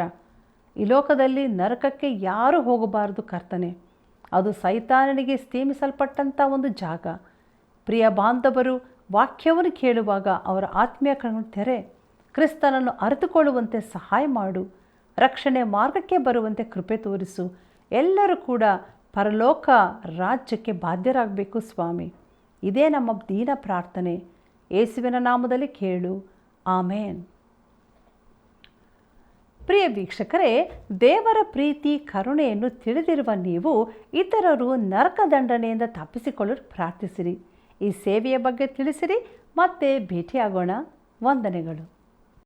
ಈ ಲೋಕದಲ್ಲಿ ನರಕಕ್ಕೆ ಯಾರೂ ಹೋಗಬಾರದು ಕರ್ತನೆ. ಅದು ಸೈತಾನನಿಗೆ ನೇಮಿಸಲ್ಪಟ್ಟಂಥ ಒಂದು ಜಾಗ. ಪ್ರಿಯ ಬಾಂಧವರು ವಾಕ್ಯವನ್ನು ಕೇಳುವಾಗ ಅವರ ಆತ್ಮೀಯ ಕಣ್ಣನ್ನು ತೆರೆ. ಕ್ರಿಸ್ತನನ್ನು ಅರಿತುಕೊಳ್ಳುವಂತೆ ಸಹಾಯ ಮಾಡು. ರಕ್ಷಣೆ ಮಾರ್ಗಕ್ಕೆ ಬರುವಂತೆ ಕೃಪೆ ತೋರಿಸು. ಎಲ್ಲರೂ ಕೂಡ ಪರಲೋಕ ರಾಜ್ಯಕ್ಕೆ ಬಾಧ್ಯರಾಗಬೇಕು ಸ್ವಾಮಿ. ಇದೇ ನಮ್ಮ ದೀನ ಪ್ರಾರ್ಥನೆ. ಯೇಸುವಿನ ನಾಮದಲ್ಲಿ ಕೇಳು, ಆಮೇನ್. ಪ್ರಿಯ ವೀಕ್ಷಕರೇ, ದೇವರ ಪ್ರೀತಿ ಕರುಣೆಯನ್ನು ತಿಳಿದಿರುವ ನೀವು ಇತರರು ನರಕ ದಂಡನೆಯಿಂದ ತಪ್ಪಿಸಿಕೊಳ್ಳಲು ಪ್ರಾರ್ಥಿಸಿರಿ. ಈ ಸೇವೆಯ ಬಗ್ಗೆ ತಿಳಿಸಿರಿ. ಮತ್ತೆ ಭೇಟಿಯಾಗೋಣ. ವಂದನೆಗಳು.